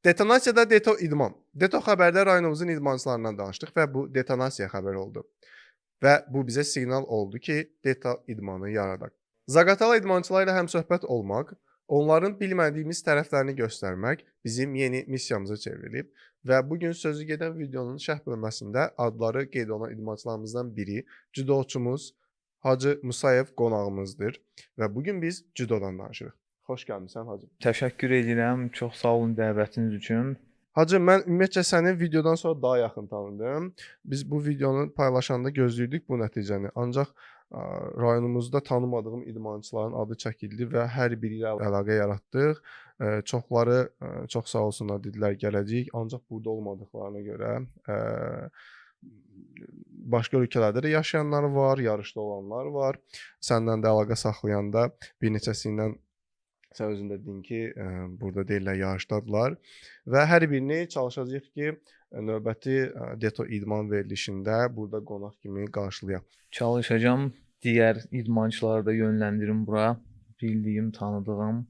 Detonasiyada Deto idman. Deto xəbərdə rayonumuzun idmançılarından danışdıq və bu detonasiya xəbəri oldu. Və bu bizə siqnal oldu ki, Deto idmanı yaradaq. Zaqatala idmançıları ilə həmsöhbət olmaq, onların bilmədiyimiz tərəflərini göstərmək bizim yeni missiyamıza çevrilib və bugün sözü gedən videonun şərh bölməsində adları qeyd olunan idmançılarımızdan biri cüdoçumuz Hacı Musayev qonağımızdır və bugün biz cüdodan danışırıq. Xoş gəlmisən Hacı. Təşəkkür edirəm. Çox sağ olun dəvətiniz üçün. Hacı, mən ümumiyyətcə səni videodan sonra daha yaxın tanıdım. Biz bu videonu paylaşanda gözləyirdik bu nəticəni. Ancaq rayonumuzda tanımadığım idmançıların adı çəkildi və hər biri ilə əlaqə yaratdıq. Çoxları çox sağ olsunlar dedilər gələcəyik, ancaq burada olmadıqlarına görə başqa ölkələrdə də yaşayanlar var, yarışda olanlar var. Səndən də əlaqə saxlayanda bir neçəsi ilə sən özün də dedin ki, burada deyirlər yarışdadılar və hər birini çalışacağıq ki, növbəti Deto idman verilişində burada qonaq kimi qarşılayaq. Çalışacağam digər idmançıları da yönləndirim bura. Bildiyim, tanıdığım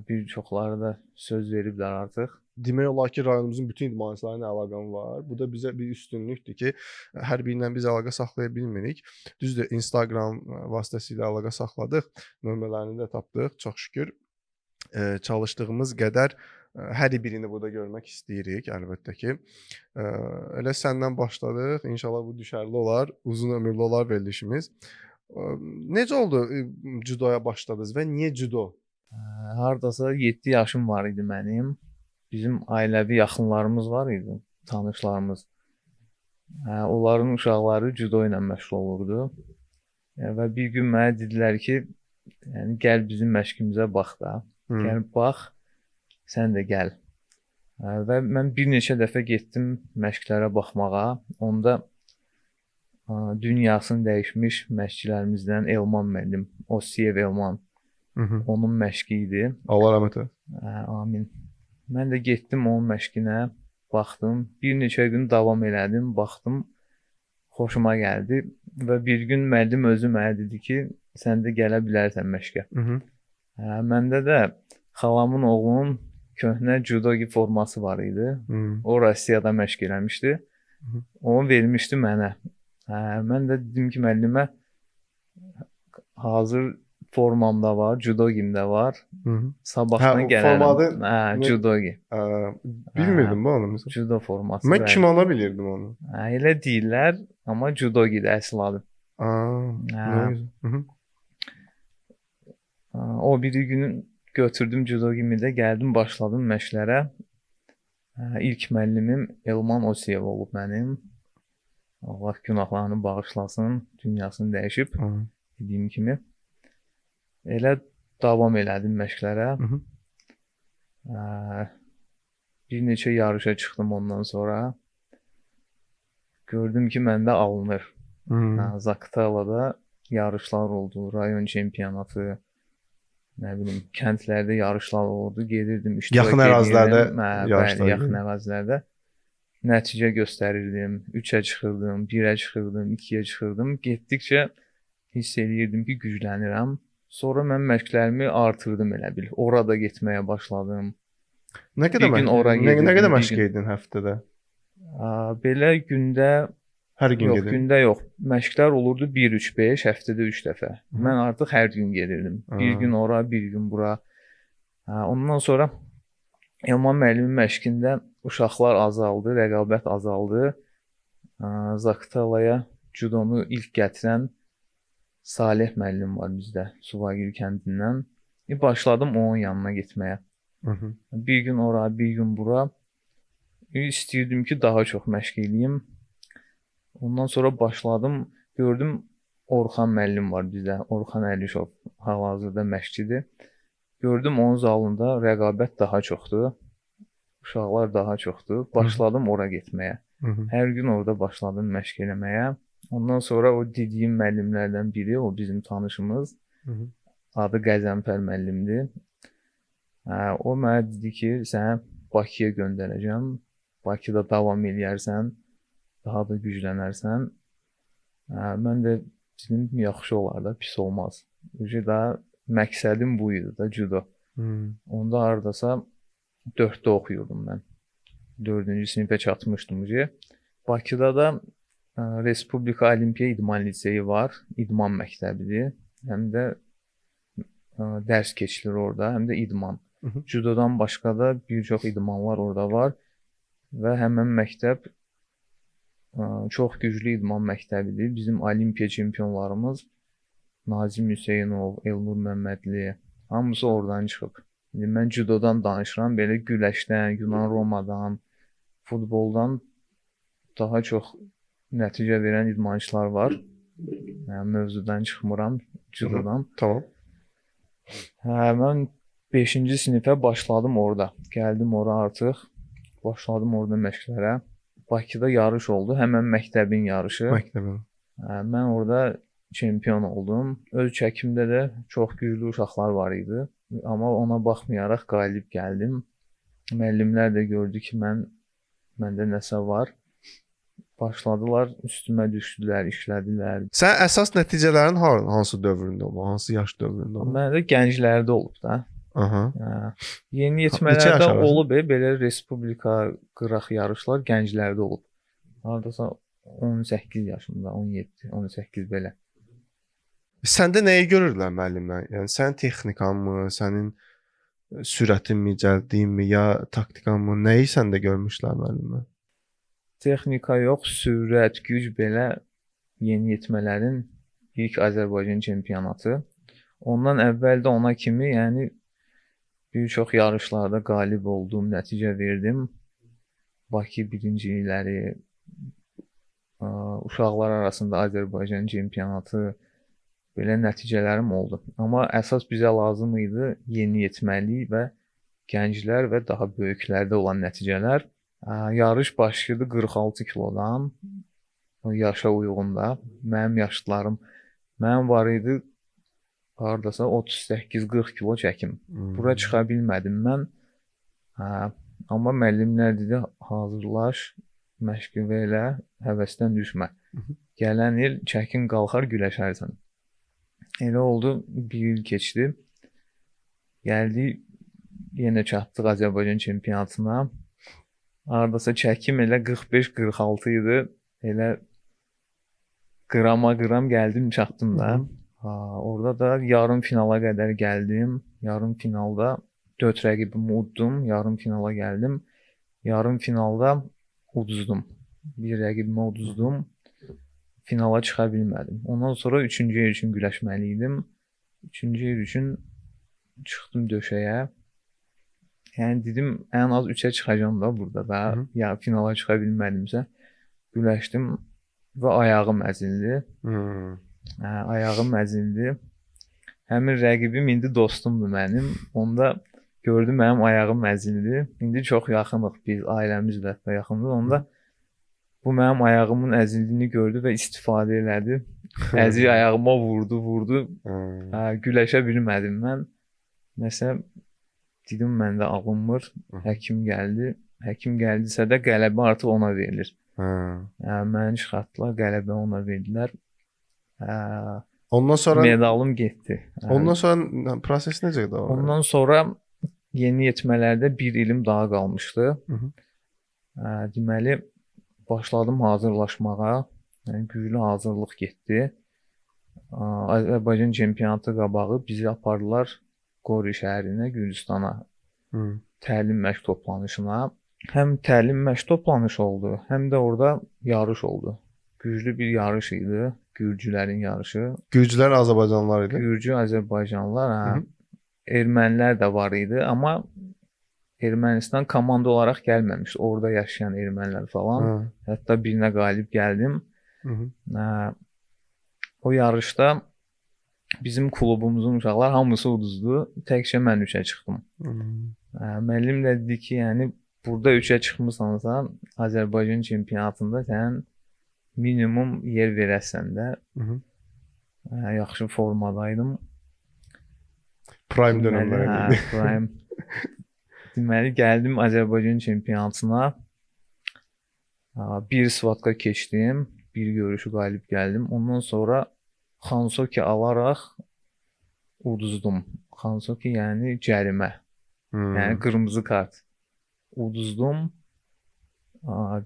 bir çoxları da söz veriblər artıq. Demək olar ki, rayonumuzun bütün idmançılarına əlaqəm var. Bu da bizə bir üstünlükdür ki, hər biri ilə biz əlaqə saxlaya bilmirik. Düzdür, Instagram vasitəsilə əlaqə saxladıq, nömrələrini də tapdıq, çox şükür. Çalışdığımız qədər hər birini burada görmək istəyirik, əlbəttə ki. Elə səndən başladıq, inşallah bu düşərli olar, uzun ömürlü olar verilişimiz. Necə oldu cüdoya başladınız və niyə cüdo? Hardasa 7 yaşım var idi mənim. Bizim ailəvi yaxınlarımız var idi, tanışlarımız. Onların uşaqları cüdo ilə məşğul olurdu. Və bir gün mənə dedilər ki, yəni gəl bizim məşqimizə bax da. Gəl bax, sən də gəl. Və mən bir neçə dəfə getdim məşqlərə baxmağa. Onda dünyasını dəyişmiş məşqçilərimizdən Elman müəllim, Osiyev Elman. Onun məşqi idi. Allah rəhmət eləsin. Amin. Mən də getdim onun məşqinə, baxdım. Bir neçə gün davam elədim, baxdım. Xoşuma gəldi və bir gün müəllim özü mənə dedi ki, sən də gələ bilərsən məşqə. Məndə də xalamın oğlunun köhnə judogi forması var idi. O Rusiyada məşq eləmişdi. Onu vermişdi mənə. Mən də dedim ki, müəllimə hazır formamda var, judogimdə var. Sabahdan gələrəm. Judogi. Bilmirdim bu onu. Judo forması. Mən kimono bilirdim onu. Elə deyirlər, amma judogidə əsl adı. O bir gün götürdüm judogimi də, gəldim, başladım məşqlərə. İlk müəllimim Elman Osiyev olub mənim. Allah günahlarını bağışlasın, dünyasını dəyişib, dediyim kimi. Elə davam elədim məşqlərə. Bir neçə yarışa çıxdım ondan sonra. Gördüm ki, məndə alınır. Zaqatalada yarışlar oldu, rayon çempionatı, nə bilim, kəndlərdə yarışlar oldu. Gedirdim, iştirak edirdim. Yaxın ərazilərdə yarışlar. Bəli, yaxın ərazilərdə. Nəticə göstərirdim. 3-ə çıxırdım, 1-ə çıxırdım, 2-yə çıxırdım. Getdikcə hiss eləyirdim ki, güclənirəm. Sonra mən məşqlərimi artırdım elə bil. Orada getməyə başladım. Nə qədər məşq edin həftədə? Belə gündə hər gün yox, gündə yox. Məşqlər olurdu 1-3-5, həftədə 3 dəfə. Mən artıq hər gün gedirdim. Bir gün ora, bir gün bura. Ondan sonra Elman müəllimin məşqində uşaqlar azaldı, rəqabət azaldı. Zaqatalaya judonu ilk gətirən Salih müəllim var bizdə, Suvagil kəndindən. Başladım onun yanına getməyə. Bir gün ora, bir gün bura. İstəyirdim ki, daha çox məşq eləyim. Ondan sonra başladım, gördüm Orxan müəllim var bizdə, Orxan Əlişov, hal-hazırda məşqçidir. Gördüm onun zalında rəqabət daha çoxdur, uşaqlar daha çoxdur. Başladım ora getməyə. Hər gün orada başladım məşq eləməyə. Ondan sonra o dediyim müəllimlərdən biri, o bizim tanışımız, adı Qəzənfər müəllimdir. O mənə dedi ki, səni Bakıya göndərəcəm. Bakıda davam eləyərsən, daha da güclənərsən. Mən də dedim, yaxşı olar da, pis olmaz. Daha məqsədim bu idi da, judo. Onda hardasa 4-də oxuyurdum mən. 4-cü sinifə çatmışdım ki. Bakıda da Respublika Olimpiya İdman Liseyi var, idman məktəbidir. Həm də dərs keçilir orada, həm də idman. Judodan başqa da bir çox idmanlar orada var və həmin məktəb çox güclü idman məktəbidir. Bizim olimpiya çempionlarımız Nazim Hüseynov, Elnur Məmmədli hamısı oradan çıxıb. İndi mən judodan danışıram, belə güləşdən, Yunan Romadan, futboldan daha çox nəticə verən idmançılar var. Yəni mövzudan çıxmıram, judodan. Tamam. Mən 5-ci sinifə başladım orada. Gəldim ora artıq. Başladım orada məşqlərə. Bakıda yarış oldu. Həmən məktəbin yarışı. Məktəbin. Mən orada çempion oldum. Öz çəkimdə də çox güclü uşaqlar var idi. Amma ona baxmayaraq qalib gəldim. Müəllimlər də gördü ki, məndə nəsə var. Başladılar, üstümə düşdülər, işlədilər. Sən əsas nəticələrin hansı dövründə oldu? Hansı yaş dövründə oldu? Məndə gənclərdə olub da. Aha. Yeni Neçə yetmələrdə yaş arası? olub, belə respublika qıraq yarışlar gənclərdə olub. Hardasa 18 yaşımda, 17, 18 belə. Səndə nəyi görürlər müəllimlər? Yəni sənin texnikanmı, sənin sürətinmi, cəldiyinmi, ya taktikanmı, nəyi səndə görmüşlər müəllimlər? Texnika yox, sürət, güc belə yeni yetmələrin ilk Azərbaycan çempionatı. Ondan əvvəl də ona kimi, yəni bir çox yarışlarda qalib oldum, nəticə verdim. Bakı birincilikləri, uşaqlar arasında Azərbaycan çempionatı belə nəticələrim oldu. Amma əsas bizə lazım idi yeni yetməli və gənclər və daha böyüklərdə olan nəticələr. Yarış başladı 46 kilodan, yaşa uyğun da. Mənim yaşlarım, mənim var idi hardasa 38-40 kilo çəkim. Bura çıxa bilmədim mən. Amma müəllimlər dedi, hazırlaş, məşqə elə, həvəsdən düşmə. Gələn il çəkin qalxar, güləşərsən. Elə oldu, bir il keçdi. Gəldik, yenə çatdıq Azərbaycan çempionatına. Hardasa çəkim elə 45-46 idi. Elə qrama gəldim, çatdım da. Orada da yarım finala qədər gəldim. Yarım finalda 4 rəqibimi uddum. Yarım finala gəldim. Yarım finalda uduzdum. Bir rəqibimi uduzdum. Finala çıxa bilmədim. Ondan sonra 3-cü yer üçün güləşməli idim. 3-cü yer üçün çıxdım döşəyə. Yəni dedim, ən az 3-ə çıxacağam da burada da. Ya finala çıxa bilmədimsə güləşdim və ayağım əzildi. Ayağım əzildi. Həmin rəqibim indi dostumdur mənim. Onda gördüm mənim ayağım əzildi. İndi çox yaxınıq biz, ailəmiz də yaxındır. Onda bu mənim ayağımın əzildiyini gördü və istifadə elədi. Əzi ayağıma vurdu. Güləşə bilmədim mən. Nəsə dedim məndə alınmır. Həkim gəldi. Həkim gəldisə də qələbə artıq ona verilir. Məni çıxartdılar, qələbə ona verdilər. Ondan sonra medalım getdi. Ondan sonra proses necə idi? Ondan sonra yeni yetmələrdə bir ilim daha qalmışdı. Deməli başladım hazırlaşmağa. Yəni güclü hazırlıq getdi. Azərbaycan çempionatı qabağı bizi apardılar Qori şəhərinə, Gürcüstana. Təlim məşq toplanışına. Həm təlim məşq toplanışı oldu, həm də orada yarış oldu. Güclü bir yarış idi, Gürcülərin yarışı. Gürcülər Azərbaycanlılar idi. Gürcü Azərbaycanlılar, ermənilər də var idi, amma Ermənistan komanda olaraq gəlməmişdi. Orada yaşayan ermənilər falan. Hətta birinə qalib gəldim. O yarışda bizim klubumuzun uşaqlar hamısı uduzdu. Təkcə mən 3-ə çıxdım. Müəllim də dedi ki, yəni burada 3-ə çıxmısansa Azərbaycan çempionatında sən minimum yer verəsən də. Yaxşı formadaydım. Prime dönəmlər idi. Prime. Deməli gəldim Azərbaycan çempionatına. Bir svatka keçdim, bir görüşü qalib gəldim. Ondan sonra Xansoki alaraq uduzdum. Xansoki yəni cərimə. Yəni qırmızı kart. uduzdum.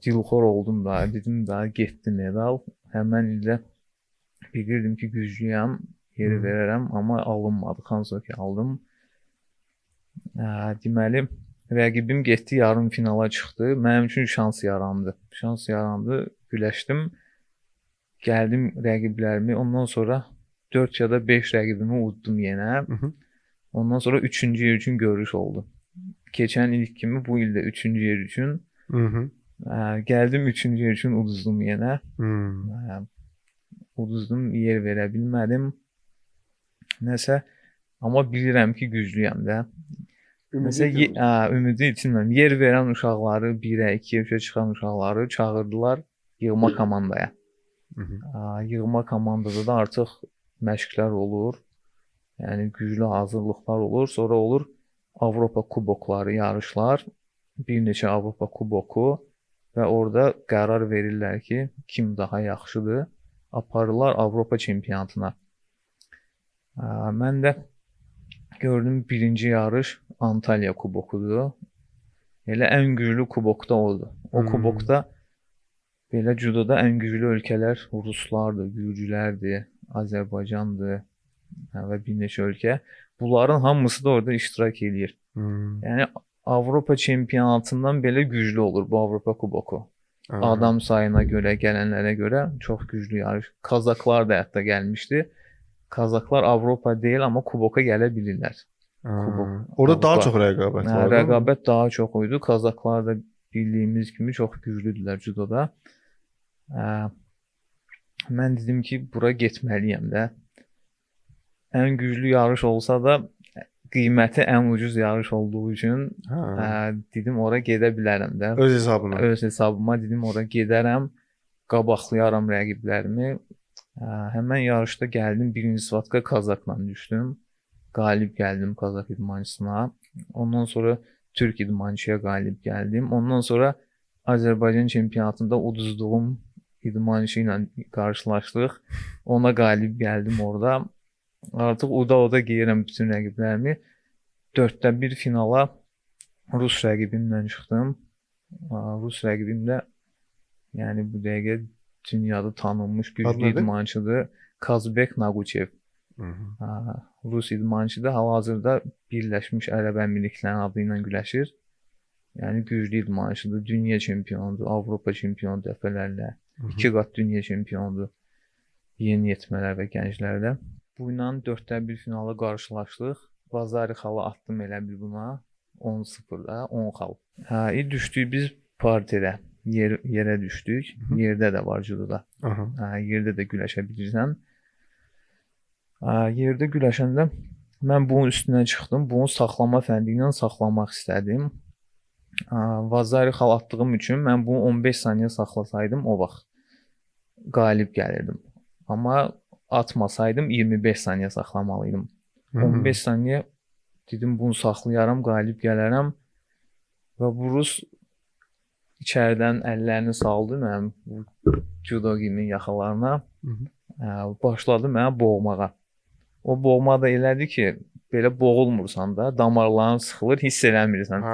Dilxor oldum da, dedim daha getdi medal. Həmən ildə bilirdim ki, güclüyəm, yeri verərəm, amma alınmadı. Hansoki aldım. Deməli, rəqibim getdi, yarım finala çıxdı. Mənim üçün şans yarandı. Şans yarandı, güləşdim. Gəldim rəqiblərimi, ondan sonra 4 ya da 5 rəqibimi uddum yenə. Ondan sonra 3-cü yer üçün görüş oldu. Keçən il kimi bu ildə 3-cü yer üçün. Gəldim 3-cü yer üçün uduzdum yenə. Uduzdum, yer verə bilmədim. Nəsə, amma bilirəm ki, güclüyəm də. Nəsə, ümidi itirməm. Yer verən uşaqları, 1-ə, 2-yə, 3-ə çıxan uşaqları çağırdılar yığma komandaya. Yığma komandada da artıq məşqlər olur. Yəni güclü hazırlıqlar olur. Sonra olur Avropa kubokları, yarışlar. Bir neçə Avropa kuboku və orada qərar verirlər ki, kim daha yaxşıdır. Aparırlar Avropa çempionatına. Mən də gördüm birinci yarış Antalya kubokudur. Elə ən güclü kubok da odur. O kubokda belə judoda ən güclü ölkələr Ruslardır, Gürcülərdir, Azərbaycandır və bir neçə ölkə. Bunların hamısı da orada iştirak edir. Yəni Avropa çempionatından belə güclü olur bu Avropa kuboku. Adam sayına görə, gələnlərə görə çox güclü yarış. Kazaklar da hətta gəlmişdi. Kazaklar Avropa deyil, amma kuboka gələ bilirlər. Orada daha çox rəqabət var. Rəqabət daha çox idi. Kazaklar da bildiyimiz kimi çox güclüdülər judoda. Mən dedim ki, bura getməliyəm də. Ən güclü yarış olsa da qiyməti ən ucuz yarış olduğu üçün dedim ora gedə bilərəm də. Öz hesabına. Öz hesabıma dedim ora gedərəm, qabaqlayaram rəqiblərimi. Həmən yarışda gəldim, birinci svatka Kazakla düşdüm. Qalib gəldim Kazak idmançısına. Ondan sonra Türk idmançıya qalib gəldim. Ondan sonra Azərbaycan çempionatında uduzduğum idmançı ilə qarşılaşdıq. Ona qalib gəldim orada. Artıq uda geyirəm bütün rəqiblərimi. 4də 1 finala Rus rəqibimlə çıxdım. Rus rəqibim də yəni bu dəqiqə dünyada tanınmış güclü idmançıdır. Kazbek Naguchev. Rus idmançıdır. Hal-hazırda Birləşmiş Ərəb Əmirliklərinin adı ilə güləşir. Yəni güclü idmançıdır. Dünya çempionudur, Avropa çempionu dəfələrlə. 2 qat dünya çempionudur. Yeniyetmələr və gənclərdə. Bu ilə 4də 1 finala qarşılaşdıq. Bazari xalı atdım elə bir buna. 10-0-da 10 xal. Düşdük biz parterə. Yerə düşdük. Yerdə də var judoda. Yerdə də güləşə bilirsən. Yerdə güləşəndə mən bunun üstünə çıxdım. Bunu saxlama fəndi ilə saxlamaq istədim. Vazari xal atdığım üçün mən bunu 15 saniyə saxlasaydım o vaxt qalib gəlirdim. Amma atmasaydım 25 saniyə saxlamalıydım. 15 saniyə dedim bunu saxlayaram, qalib gələrəm və bu Rus içəridən əllərini saldı mənim judo gimin yaxalarına. Başladı mənə boğmağa. O boğma da elədi ki, belə boğulmursan da, damarların sıxılır, hiss eləmirsən.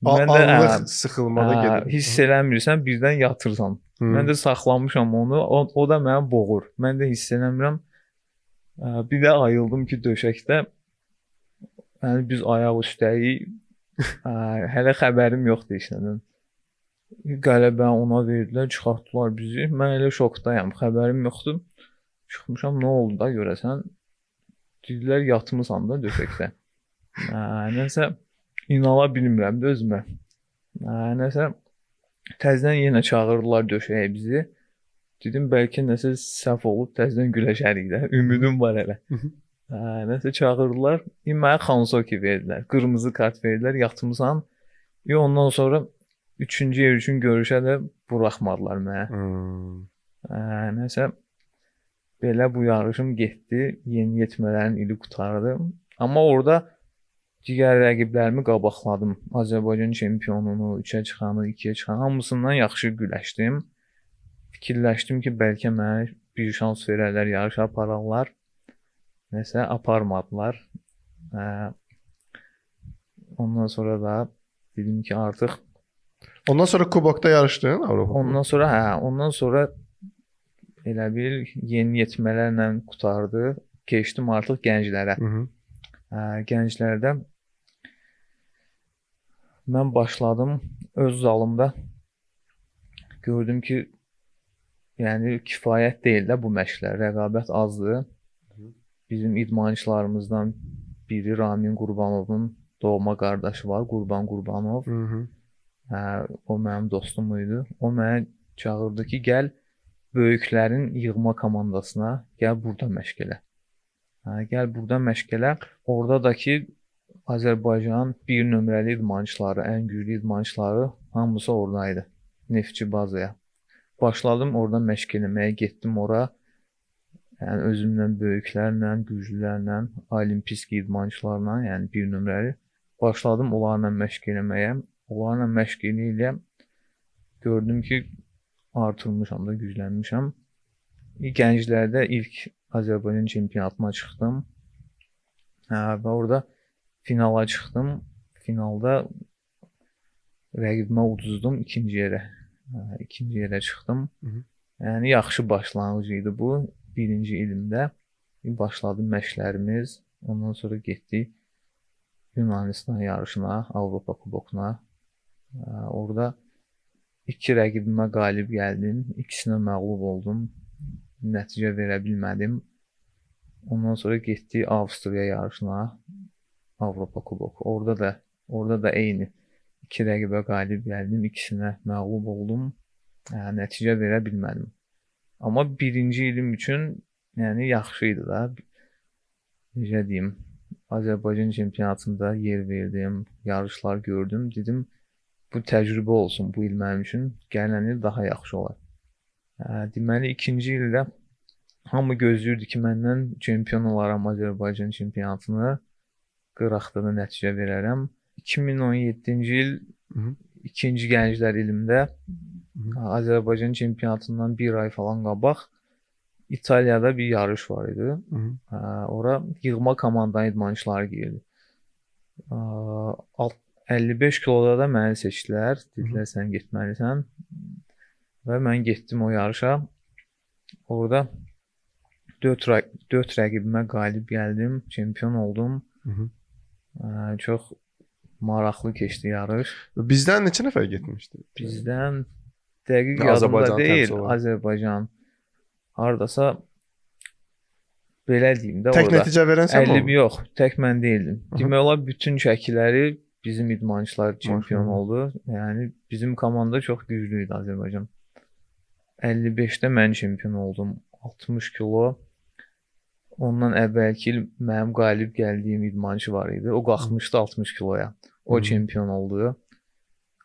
Anlıq sıxılmada gedir. Hiss eləmirsən, birdən yatırsan. Mən də saxlamışam onu, o da mənə boğur. Mən də hiss eləmirəm. Bir də ayıldım ki, döşəkdə. Yəni biz ayaq üstəyik. Hələ xəbərim yoxdur işlədən. Qələbə ona verdilər, çıxartdılar bizi. Mən elə şokdayam, xəbərim yoxdur. Çıxmışam, nə oldu da görəsən? Dedilər, yatmısan da döşəkdə. Nəsə, inana bilmirəm də özümə. Nəsə, təzdən yenə çağırdılar döşəyə bizi. Dedim, bəlkə nəsə səhv olub, təzdən güləşərik də. Ümidim var hələ. Nəsə çağırdılar. Mənə Hansoki verdilər. Qırmızı kart verdilər, yatmısan. Ondan sonra 3-cü yer üçün görüşə də buraxmadılar mənə. Nəsə, belə bu yarışım getdi. Yeniyetmələrin ili qutardı. Amma orada digər rəqiblərimi qabaqladım. Azərbaycan çempionunu, 3-ə çıxanı, 2-yə çıxanı hamısından yaxşı güləşdim. Fikirləşdim ki, bəlkə mənə bir şans verərlər, yarışa apararlar. Nəsə aparmadılar. Ondan sonra da dedim ki artıq Ondan sonra kubokda yarışdın Avropa. ondan sonra elə bir yeniyetmələrlə qurtardı. Keçdim artıq gənclərə. Hı hı. Gənclərdə mən başladım öz zalımda. Gördüm ki, yəni kifayət deyil də bu məşqlər, rəqabət azdır. Bizim idmançılarımızdan biri Ramin Qurbanovun doğma qardaşı var, Qurban Qurbanov. Hı hı. O mənim dostum idi. O mənə çağırdı ki, gəl böyüklərin yığma komandasına, gəl burada məşq elə. Gəl burada məşq elə. Orada da ki, Azərbaycanın bir nömrəli idmançıları, ən güclü idmançıları hamısı oradaydı. Neftçi bazaya. Başladım orada məşq eləməyə, getdim ora. Yəni özümlə böyüklərlə, güclülərlə, olimpisk idmançılarla, yəni bir nömrəli başladım onlarla məşq eləməyə. Onlarla məşq eləyə gördüm ki, artırmışam da, güclənmişəm. Gənclərdə ilk Azərbaycan çempionatına çıxdım. Və orada finala çıxdım. Finalda rəqibimə uduzdum ikinci yerə. İkinci yerə çıxdım. Yəni yaxşı başlanğıc idi bu. Birinci ilimdə başladı məşqlərimiz. Ondan sonra getdik Yunanistan yarışına, Avropa kubokuna. Orada iki rəqibimə qalib gəldim. İkisinə məğlub oldum. Nəticə verə bilmədim. Ondan sonra getdik Avstriya yarışına, Avropa kuboku. Orada da eyni. İki rəqibə qalib gəldim. İkisinə məğlub oldum. Nəticə verə bilmədim. Amma birinci ilim üçün yəni yaxşı idi da. Necə deyim, Azərbaycan çempionatında yer verdim, yarışlar gördüm. Dedim, bu təcrübə olsun bu il mənim üçün. Gələn il daha yaxşı olar. Deməli, ikinci ildə hamı gözləyirdi ki, məndən çempion olaram Azərbaycan çempionatını. Qıraqda da nəticə verərəm. 2017-ci il ikinci gənclər ilimdə Azərbaycan çempionatından bir ay falan qabaq İtaliyada bir yarış var idi. Ora yığma komanda idmançıları girdi. 55 kiloda da məni seçdilər. Dedilər, sən getməlisən. Və mən getdim o yarışa. Orada 4 rəqibimə qalib gəldim. Çempion oldum. Çox maraqlı keçdi yarış. Bizdən neçə nəfər getmişdi? Bizdən dəqiq yadımda deyil. Azərbaycan hardasa belə deyim də Tək orada. nəticə verən sən mi? Yox, tək mən deyildim. Demək olar bütün çəkiləri bizim idmançılar çempion oldu. Yəni bizim komanda çox güclü idi Azərbaycan. 55-də mən çempion oldum. 60 kilo. Ondan əvvəlki il mənim qalib gəldiyim idmançı var idi. O qalxmışdı 60 kiloya. O çempion oldu.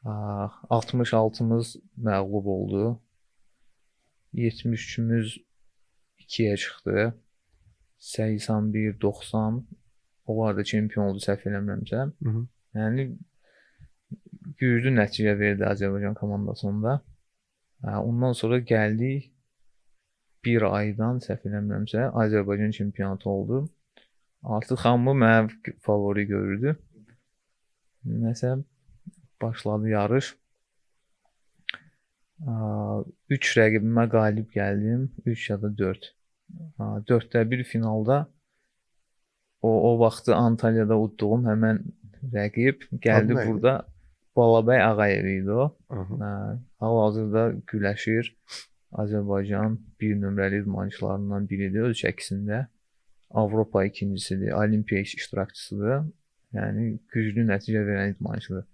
66-mız məğlub oldu. 73-ümüz 2-yə çıxdı. 81, 90 onlar da çempion oldu səhv eləmirəmsə. Yəni güclü nəticə verdi Azərbaycan komandasında. Ondan sonra gəldik bir aydan səhv eləmirəmsə Azərbaycan çempionatı oldu. Artıq hamı mənim favori görürdü. Nəsə başladı yarış. 3 rəqibimə qalib gəldim. 3 ya da 4. 4də bir finalda o vaxtı Antalyada udduğum həmən rəqib gəldi burada. Balabəy Ağayev idi o. Hal-hazırda güləşir. Azərbaycan bir nömrəli idmançılarından biridir öz çəkisində. Avropa ikincisidir, Olimpiya iştirakçısıdır. Yəni güclü nəticə verən idmançıdır.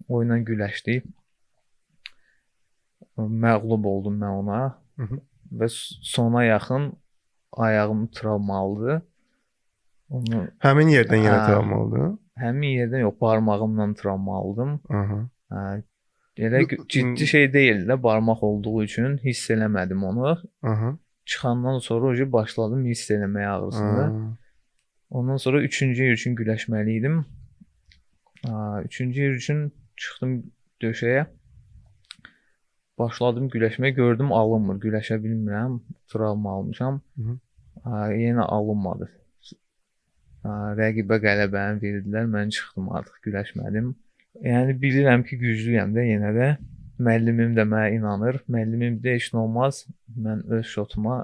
Oyla güləşdik. Məğlub oldum mən ona. Və sona yaxın ayağım travmalıdır. Həmin yerdən yenə travma oldu? Həmin yerdən yox, barmağımla travma aldım. Elə ciddi şey deyil də, barmaq olduğu üçün hiss eləmədim onu. Çıxandan sonra başladım hiss eləməyə ağrısını. Ondan sonra 3-cü yer üçün güləşməli idim. 3-cü yer üçün çıxdım döşəyə. Başladım güləşməyə, gördüm alınmır, güləşə bilmirəm, travma almışam. Yenə alınmadı. Rəqibə qələbəni verdilər. Mən çıxdım, artıq güləşmədim. Yəni bilirəm ki, güclüyəm də yenə də. Müəllimim də mənə inanır. Müəllimim də heç nə olmaz. Mən öz şotuma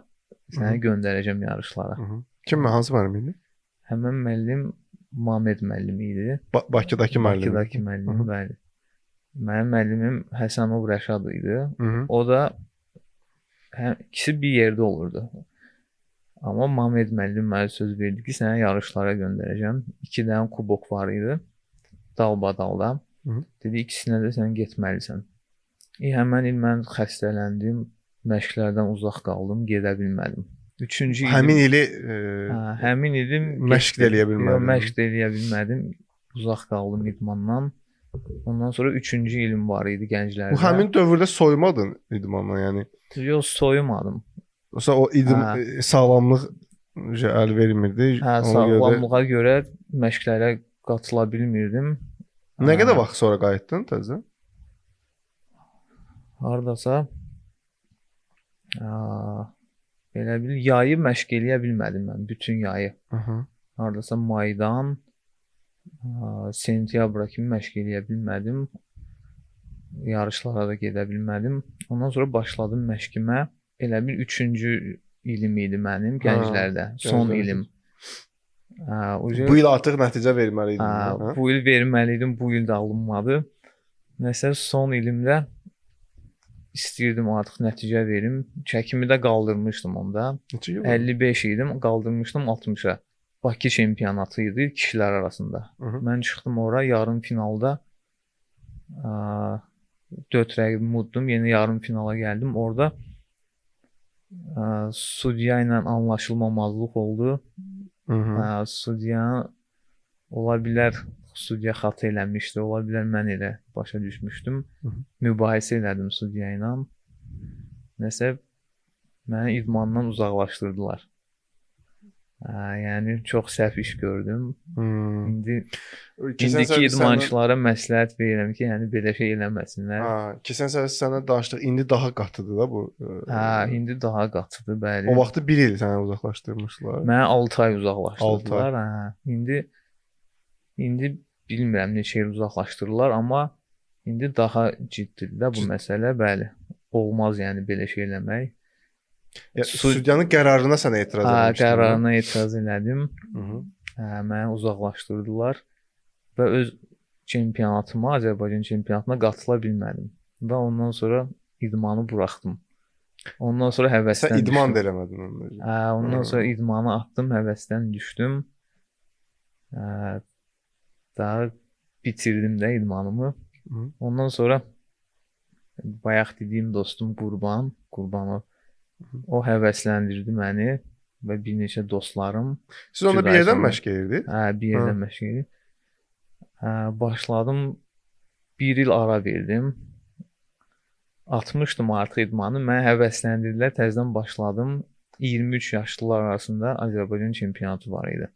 səni göndərəcəm yarışlara. Kim, hansı müəllim idi? Həmin müəllim Mamed müəllimi idi. Bakıdakı müəllim. Bakıdakı müəllim, bəli. Mənim müəllimim Həsənov Rəşad idi. O da ikisi bir yerdə olurdu. Amma Mamed müəllim mənə söz verdi ki, səni yarışlara göndərəcəm. 2 dənə kubok var idi. Dalbadalda. Dedi, ikisinə də sən getməlisən. Həmin il mən xəstələndim. Məşqlərdən uzaq qaldım, gedə bilmədim. 3-cü ilim həmin ilim məşq də eləyə bilmədim. Məşq də eləyə bilmədim. Uzaq qaldım idmandan. Ondan sonra 3-cü ilim var idi gənclərdə. Bu həmin dövrdə soymadın idmandan, yəni. Yox, soyumadım. Yoxsa o sağlamlıq əl vermirdi. Sağlamlığa görə məşqlərə qatıla bilmirdim. Nə qədər vaxt sonra qayıtdın təzə? Hardasa belə bil yayı məşq eləyə bilmədim mən, bütün yayı. Hardasa maydan sentyabra kimi məşq eləyə bilmədim. Yarışlara da gedə bilmədim. Ondan sonra başladım məşqimə. Elə bil 3-cü ilim idi mənim gənclərdə, son ilim. Bu il artıq nəticə verməli idin. Bu il verməli idim, bu il də alınmadı. Nəsə son ilimdə istəyirdim artıq nəticə verim. Çəkimi də qaldırmışdım onda. 55 idim, qaldırmışdım 60-a. Bakı çempionatı idi kişilər arasında. Mən çıxdım ora, yarım finalda 4 rəqibimi udum, yenə yarım finala gəldim. Orada sudya ilə anlaşılmamazlıq oldu. Sudya ola bilər sudya xəta eləmişdi, ola bilər mən elə başa düşmüşdüm. Mübahisə elədim sudya ilə. Nəsə məni idmandan uzaqlaşdırdılar. Yəni çox səhv iş gördüm. İndiki idmançılara məsləhət verirəm ki, yəni belə şey eləməsinlər. Keçən səfər sənə danışdıq, indi daha qatıdır da bu. İndi daha qatıdır, bəli. O vaxtı 1 il səni uzaqlaşdırmışlar. Mənə 6 ay uzaqlaşdırdılar. İndi bilmirəm neçə il uzaqlaşdırırlar, amma indi daha ciddidir də bu məsələ, bəli. Olmaz yəni belə şey eləmək. Sudyanın qərarına sənə etiraz etmişdin. Qərarına etiraz elədim. Məni uzaqlaşdırdılar və öz çempionatıma, Azərbaycan çempionatına qatıla bilmədim. Və ondan sonra idmanı buraxdım. Ondan sonra həvəsdən düşdüm. Sən idman da eləmədin onda. Ondan sonra idmanı atdım, həvəsdən düşdüm. Daha bitirdim də idmanımı. Ondan sonra bayaq dediyim dostum Qurbanov o həvəsləndirdi məni və bir neçə dostlarım. Siz onda bir yerdən məşq edirdiniz? Bir yerdən məşq edirdik. Başladım, 1 il ara verdim. Atmışdım artıq idmanı. Mənə həvəsləndirdilər, təzədən başladım. 23 yaşlılar arasında Azərbaycan çempionatı var idi.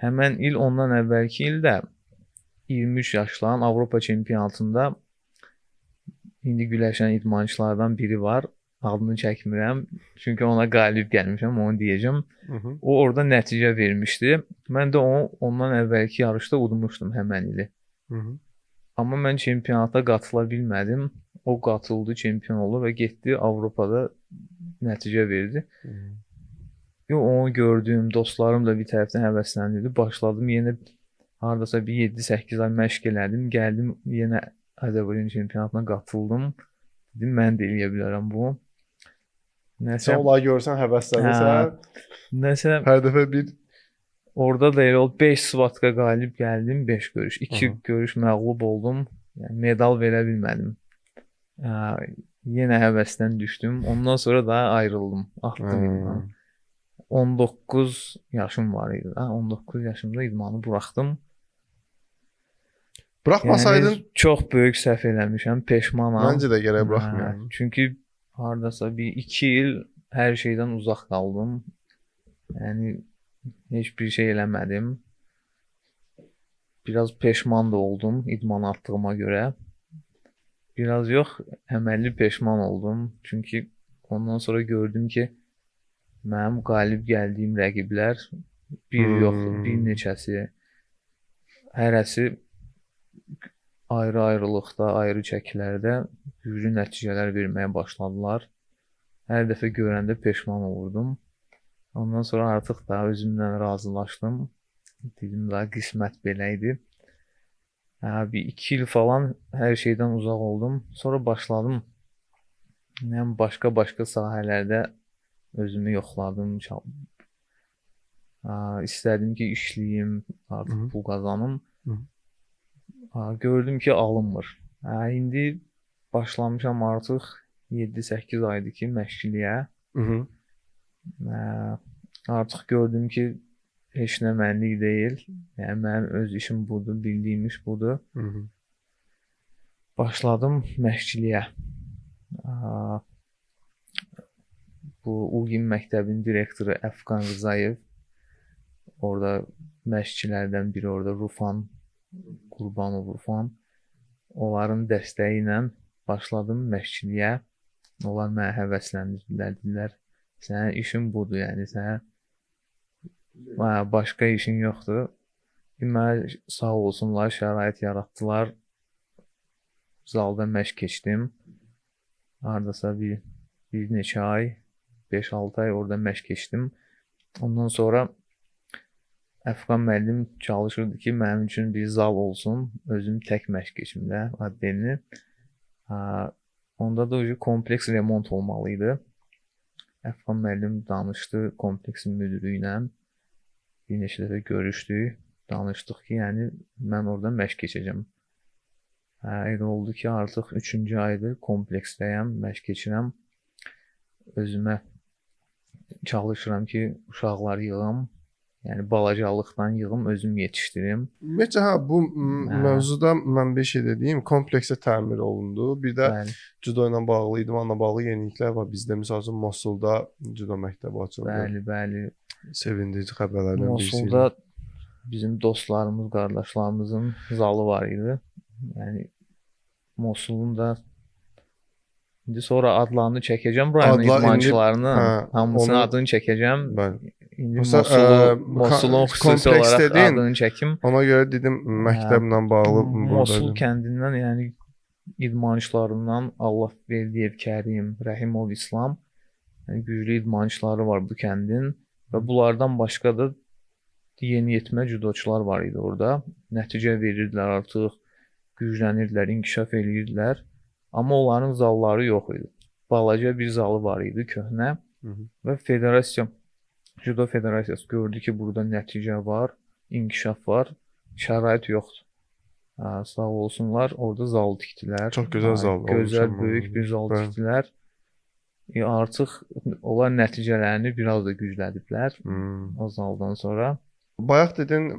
Həmən il, ondan əvvəlki ildə 23 yaşlıların Avropa çempionatında indi güləşən idmançılardan biri var. Adını çəkmirəm. Çünki ona qalib gəlmişəm, onu deyəcəm. O orada nəticə vermişdi. Mən də ondan əvvəlki yarışda udmuşdum həmən ili. Amma mən çempionata qatıla bilmədim. O qatıldı, çempion oldu və getdi Avropada nəticə verdi. Onu gördüm, dostlarım da bir tərəfdən həvəsləndirdi. Başladım yenə hardasa bir 7-8 ay məşq elədim. Gəldim yenə Azərbaycan çempionatına qatıldım. Dedim, mən də eləyə bilərəm bu. Sən olayı görsən həvəslənirsən. Nəsə hər dəfə bir orada da elə oldu. 5 svatka qalib gəldim, 5 görüş. 2 görüş məğlub oldum. Yəni medal verə bilmədim. Yenə həvəsdən düşdüm. Ondan sonra da ayrıldım. Atdım idmanı. 19 yaşım var idi. 19 yaşımda idmanı buraxdım. Buraxmasaydın çox böyük səhv eləmişəm, peşmanam. Məncə də gərək buraxmayam. Çünki hardasa bir 2 il hər şeydən uzaq qaldım. Yəni heç bir şey eləmədim. Biraz peşman da oldum idman atdığıma görə. Biraz yox, əməlli peşman oldum. Çünki ondan sonra gördüm ki, mənim qalib gəldiyim rəqiblər Bir yox, bir neçəsi. Hərəsi ayrı-ayrılıqda, ayrı çəkilərdə güclü nəticələr verməyə başladılar. Hər dəfə görəndə peşman olurdum. Ondan sonra artıq da özümlə razılaşdım. Dedim daha qismət belə idi. Bir 2 il falan hər şeydən uzaq oldum. Sonra başladım. Yəni başqa sahələrdə özümü yoxladım. İstədim ki, işləyim, artıq pul qazanım. Gördüm ki, alınmır. İndi başlamışam artıq 7-8 aydır ki, məşqçiliyə. Artıq gördüm ki, heç nə mənlik deyil. Yəni mənim öz işim budur, bildiyim iş budur. Başladım məşqçiliyə. Bu Ulgin məktəbinin direktoru Əfqan Rzayev, orada məşqçilərdən biri, orada Rufan Qurbanov Rufan. Onların dəstəyi ilə başladım məşqçiliyə. Onlar mənə həvəsləndirdilər, dedilər, sənin işin budur, yəni sənə başqa işin yoxdur. Mənə sağ olsunlar, şərait yaratdılar. Zalda məşq keçdim. Hardasa bir neçə ay, 5-6 ay orada məşq keçdim. Ondan sonra Əfqan müəllim çalışırdı ki, mənim üçün bir zal olsun, özüm tək məşq keçimdə addelini. Onda da kompleks remont olmalı idi. Əfqan müəllim danışdı kompleksin müdürü ilə. Bir neçə dəfə görüşdük, danışdıq ki, yəni mən orada məşq keçəcəm. Elə oldu ki, artıq 3-cü aydır kompleksdəyəm, məşq keçirəm. Özümə çalışıram ki, uşaqları yığım. Yəni balacalıqdan yığım, özüm yetişdirim. Ümumiyyətcə bu mövzuda mən bir şey dediyim, kompleksə təmir olundu. Bir də judo ilə bağlı, idmanla bağlı yeniliklər var. Bizdə məsəl üçün Mosulda judo məktəbi açıldı. Bəli. Sevindirici xəbərlərdən birisi. Mosulda bizim dostlarımız, qardaşlarımızın zalı var idi. Yəni Mosulun da indi sonra adlarını çəkəcəm rayonun idmançılarının. Hamısının adını çəkəcəm. Bəli. İndi Mosulun xüsusi olaraq adını çəkim. Ona görə dedim məktəblə bağlı Mosul kəndindən, yəni idmançılarından Allah Verdiyev Kərim, Rəhimov İslam, yəni güclü idmançıları var bu kəndin və bunlardan başqa da yeniyetmə judoçular var idi orada. Nəticə verirdilər artıq, güclənirdilər, inkişaf edirdilər. Amma onların zalları yox idi. Balaca bir zalı var idi, köhnə və federasiya Judo Federasiyası gördü ki, burada nəticə var, inkişaf var, şərait yoxdur. Sağ olsunlar, orada zal tikdilər. Çox gözəl zal. Gözəl, böyük bir zal tikdilər. Artıq onlar nəticələrini biraz da güclədiblər o zaldan sonra. Bayaq dedin,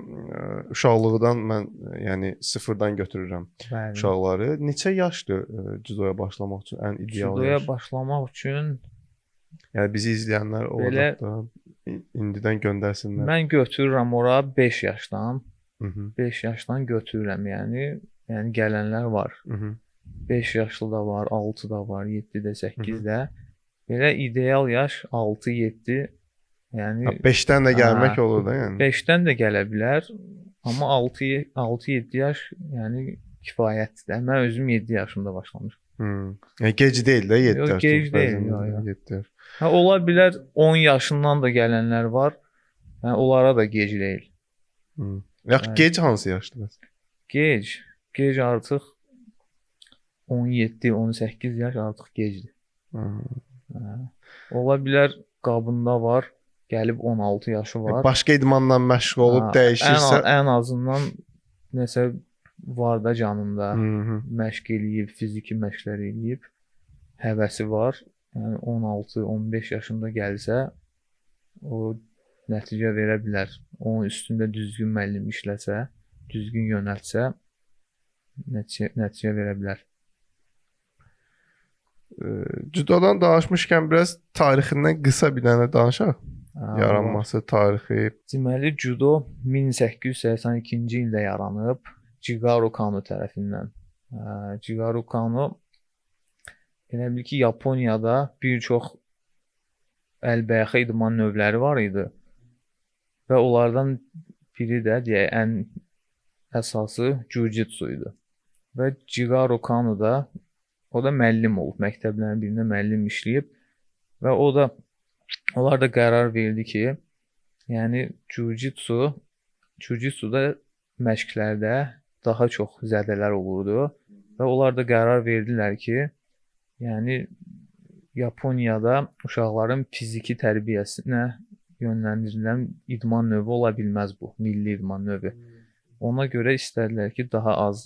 uşaqlıqdan mən yəni sıfırdan götürürəm uşaqları. Neçə yaşdır judoya başlamaq üçün ən ideal judoya yaş? Judoya başlamaq üçün yəni bizi izləyənlər olacaq da indidən göndərsinlər. Mən götürürəm ora 5 yaşdan. 5 yaşdan götürürəm, yəni gələnlər var. 5 yaşlı da var, 6 da var, 7 də, 8 də. Belə ideal yaş 6-7. Yəni 5-dən də gəlmək olur da, yəni. 5-dən də gələ bilər, amma 6-7 yaş yəni kifayətdir. Mən özüm 7 yaşımda başlamışam. Yəni gec deyil də 7 yaş. Gec deyil, 7 yaş. Ola bilər 10 yaşından da gələnlər var. Yəni onlara da gec deyil. Yaxşı, gec hansı yaşdır bəs? Gec artıq 17-18 yaş artıq gecdir. Ola bilər qabında var, gəlib 16 yaşı var. Başqa idmanla məşğul olub dəyişirsə, ən azından nəsə var da canında. Məşq eləyib, fiziki məşqlər eləyib, həvəsi var. Yəni 16-15 yaşında gəlsə, o nəticə verə bilər. Onun üstündə düzgün müəllim işləsə, düzgün yönəltsə, nəticə verə bilər. Judodan danışmışkən biraz tarixindən qısa bir dənə danışaq. Yaranması, tarixi. Deməli, judo 1882-ci ildə yaranıb Jigaru Kano tərəfindən. Jigaru Kano elə bil ki, Yaponiyada bir çox əlbəyaxa idman növləri var idi. və onlardan biri də deyək ən əsası jiu-jitsu idi. Və Jigaro Kano da o da müəllim olub, məktəblərin birində müəllim işləyib və onlar da qərar verdi ki, yəni jiu-jitsuda məşqlərdə daha çox zədələr olurdu və onlar da qərar verdilər ki, yəni Yaponiyada uşaqların fiziki tərbiyəsinə yönləndirilən idman növü ola bilməz bu, milli idman növü. Ona görə istədilər ki, daha az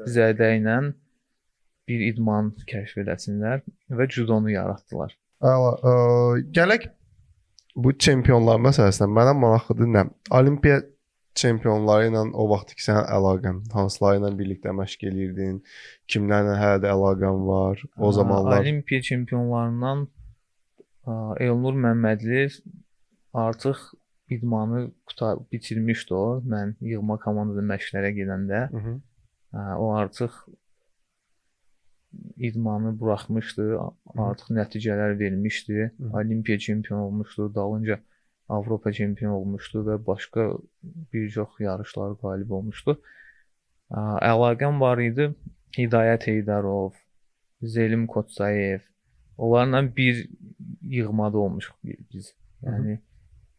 zədə ilə bir idman kəşf edəsinlər və judonu yaratdılar. Gələk bu çempionlar məsələsinə mənə maraqlıdır nə? Olimpiya çempionları ilə o vaxtki sənin əlaqən, hansıları ilə birlikdə məşq edirdin, kimlərlə hələ də əlaqən var o zamanlar? Olimpiya çempionlarından Elnur Məmmədli artıq idmanı bitirmişdi o. Mən yığma komandada məşqlərə gedəndə o artıq idmanı buraxmışdı, artıq nəticələr vermişdi. Olimpiya çempionu olmuşdu, dalınca Avropa çempionu olmuşdu və başqa bir çox yarışlar qalib olmuşdu. Əlaqəm var idi. Hidayət Heydarov, Zelim Kotsayev. Onlarla bir yığmada olmuşuq biz. Yəni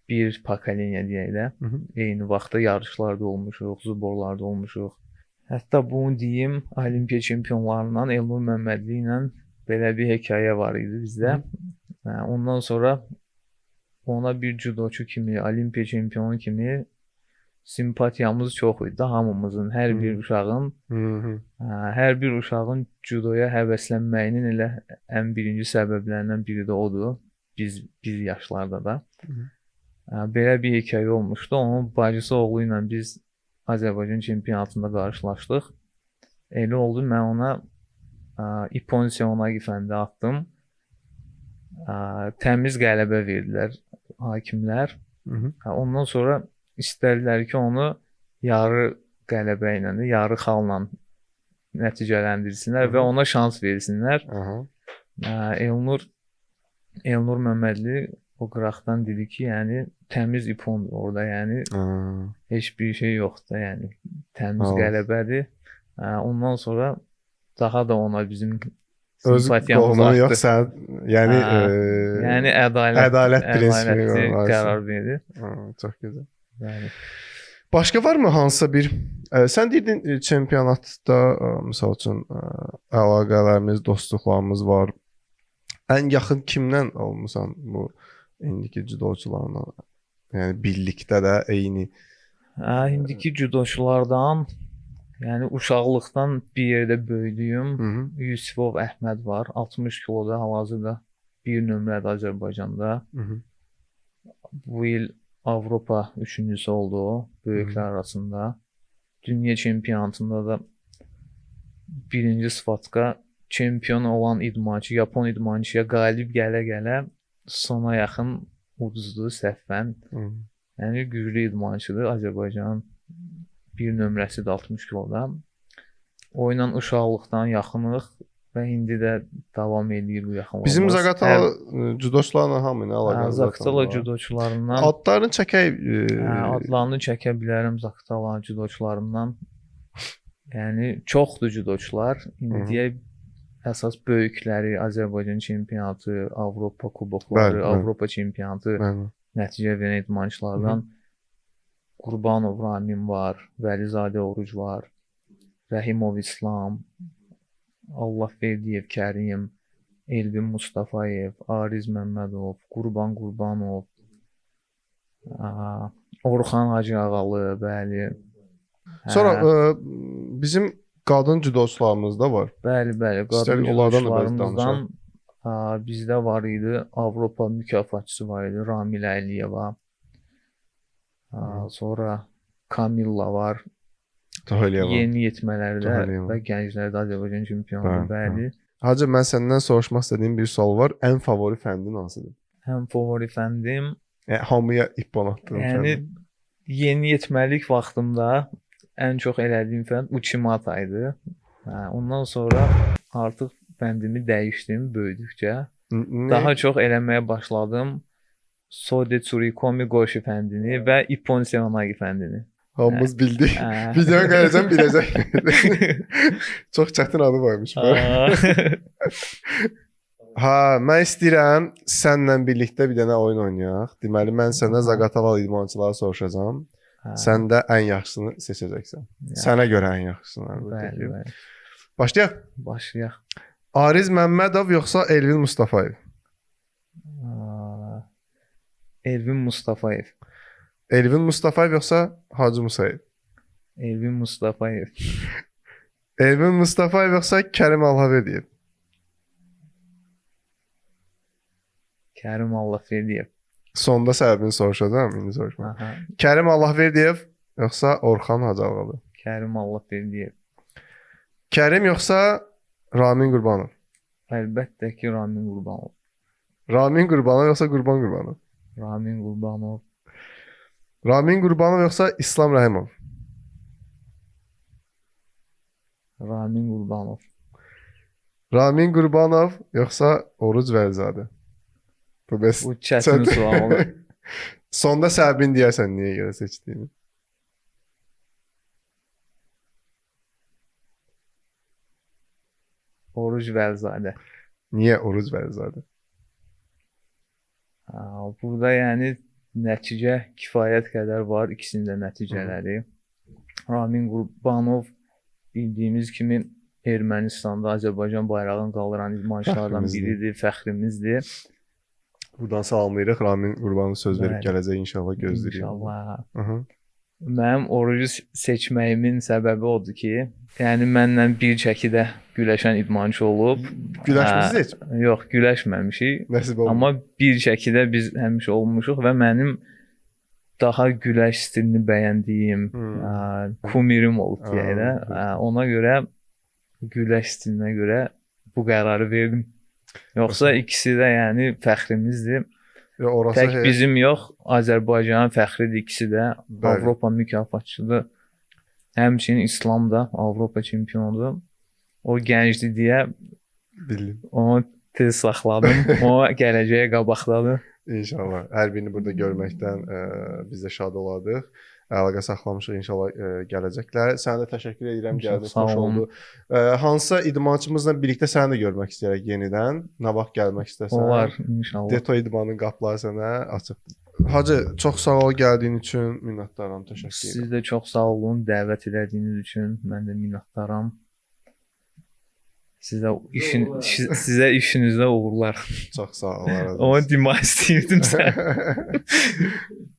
bir pokoleniya deyək də. Eyni vaxtda yarışlarda olmuşuq, zuborlarda olmuşuq. Hətta bunu deyim, Olimpiya çempionlarından Elnur Məmmədli ilə belə bir hekayə var idi bizdə. Ondan sonra ona bir judoçu kimi, Olimpiya çempionu kimi simpatiyamız çox idi. Hamımızın, hər bir uşağın judoya həvəslənməyinin elə ən birinci səbəblərindən biri də odur. Biz yaşlarda da. Belə bir hekayə olmuşdu. Onun bacısı oğlu ilə biz Azərbaycan çempionatında qarşılaşdıq. Elə oldu, mən ona İppon Seonagi fəndə atdım. Təmiz qələbə verdilər hakimlər. Ondan sonra istədilər ki, onu yarı qələbə ilə, yarı xalla nəticələndirsinlər və ona şans versinlər. Elnur Məmmədli o qıraqdan dedi ki, yəni təmiz ipondur orada, yəni heç bir şey yoxdur, yəni təmiz qələbədir. Ondan sonra daha da ona bizim simpatiyamız artdı. Yox, sən yəni ədalət prinsipi qərar verdi. Çox gözəl. Yəni başqa varmı hansısa bir sən dedin çempionatda məsəl üçün əlaqələrimiz, dostluqlarımız var. Ən yaxın kimdən olmusan bu indiki judoçularla? Yəni birlikdə də eyni. İndiki judoçulardan, yəni uşaqlıqdan bir yerdə böyüdüyüm Yusifov Əhməd var. 60 kiloda hal-hazırda bir nömrədə Azərbaycanda. Bu il Avropa üçüncüsü oldu o, böyüklər arasında. Dünya çempionatında da birinci sıfatqa çempion olan idmançı, Yapon idmançıya qalib gələ-gələ sona yaxın uduzdu səhvən. Yəni güclü idmançıdır. Azərbaycanın bir nömrəsidir 60 kiloda. O ilə uşaqlıqdan yaxınlıq və indi də davam edir bu yaxınlığımız. Bizim Zaqatala judoçularla hamı ilə əlaqəli. Zaqatala judoçularından adlarını çəkək. Adlarını çəkə bilərəm Zaqatala judoçularından. Yəni çoxdur judoçular. İndiyə əsas böyükləri Azərbaycan çempionatı, Avropa kubokları, Avropa çempionatı nəticə verən idmançılardan Qurbanov Ramin var, Vəlizadə Oruc var, Rəhimov İslam, Allahverdiyev Kərim, Elvin Mustafayev, Ariz Məmmədov, Qurban Qurbanov, Orxan Hacıağalı, bəli. Sonra bizim qadın judoçularımız da var. Bəli, qadın judoçularımızdan bizdə var idi, Avropa mükafatçısı var idi, Ramilə Əliyeva. Sonra Kamilla var. Yeni yetmələrdə və gənclərdə Azərbaycan çempionu, bəli. Hacı, mən səndən soruşmaq istədiyim bir sual var. Ən favori fəndin hansıdır? Ən favori fəndim hamıya ippon atdığım yəni yeni yetməlik vaxtımda ən çox elədiyim fənd Uchimata idi. Ondan sonra artıq fəndimi dəyişdim böyüdükcə. Daha çox eləməyə başladım Sode Tsurikomi Qoşu fəndini və İppon Sevanagi fəndini. Hamımız bildik. Hə. Videonu gələcəm biləcək. Çox çətin adı varmış bu. Ha, mən istəyirəm sənlə birlikdə bir dənə oyun oynayaq. Deməli mən səndən Zaqatala idmançıları soruşacağam. Sən də ən yaxşısını seçəcəksən. Sənə görə ən yaxşısını əlbəttə ki. Bəli. Başlayaq. Başlayaq. Ariz Məmmədov yoxsa Elvin Mustafayev? Elvin Mustafayev. Elvin Mustafayev yoxsa Hacı Musayev? Elvin Mustafayev. Elvin Mustafayev yoxsa Kərim Allaverdiyev? Kərim Allahverdiyev. Sonda səbəbini soruşacağam, indi soruşma. Aha. Kərim Allahverdiyev yoxsa Orxan Hacıağalı? Kərim Allahverdiyev. Kərim yoxsa Ramin Qurbanov? Əlbəttə ki, Ramin Qurbanov. Ramin Qurbanov yoxsa Qurban Qurbanov? Ramin Qurbanov. Ramin Qurbanov yoxsa İslam Rəhimov? Ramin Qurbanov. Ramin Qurbanov yoxsa Oruc Vəlizadə? Bu bəs Bu çətin sual. sonda səbəbini deyərsən niyə görə seçdiyini. Oruc Vəlizadə. Niyə Oruc Vəlizadə? Burada yəni nəticə kifayət qədər var, ikisinin də nəticələri. Ramin Qurbanov bildiyimiz kimi Ermənistanda Azərbaycan bayrağını qaldıran idmançılardan biridir, fəxrimizdir. Buradan salamlayırıq. Ramin Qurbanov söz verib Bəli. gələcək inşallah gözləyirik. İnşallah. Aha. Mənim orucu seçməyimin səbəbi odur ki, yəni mənlə bir çəkidə güləşən idmançı olub. Güləşmisiz heç? Yox, güləşməmişik. Nəsib olmadı. Amma bir çəkidə biz həmişə olmuşuq və mənim daha güləş stilini bəyəndiyim kumirim olub deyək də. Ona görə güləş stilinə görə bu qərarı verdim. Yoxsa ikisi də yəni fəxrimizdir. Tək bizim yox, Azərbaycanın fəxridir ikisi də. Bəli. Avropa mükafatçıdır. Həmçinin İslam da Avropa çempionudur. O gəncdir deyə bildim. onu tez saxladım. O gələcəyə qabaqdadır. İnşallah. Hər birini burada görməkdən biz də şad olardıq. Əlaqə saxlamışıq inşallah gələcəklər. Sənə də təşəkkür edirəm, gəldin, xoş oldu. Hansısa idmançımızla birlikdə səni də görmək istəyirək yenidən. Nə vaxt gəlmək istəsən. Olar inşallah. Deto idmanın qapıları sənə açıqdır. Hacı, çox sağ ol gəldiyin üçün, minnətdaram, təşəkkür edirəm. Siz də çox sağ olun dəvət etdiyiniz üçün. Mən də minnətdaram. Sizə işinizdə uğurlar. Çox sağ ol. Onu demək istəyirdim sən.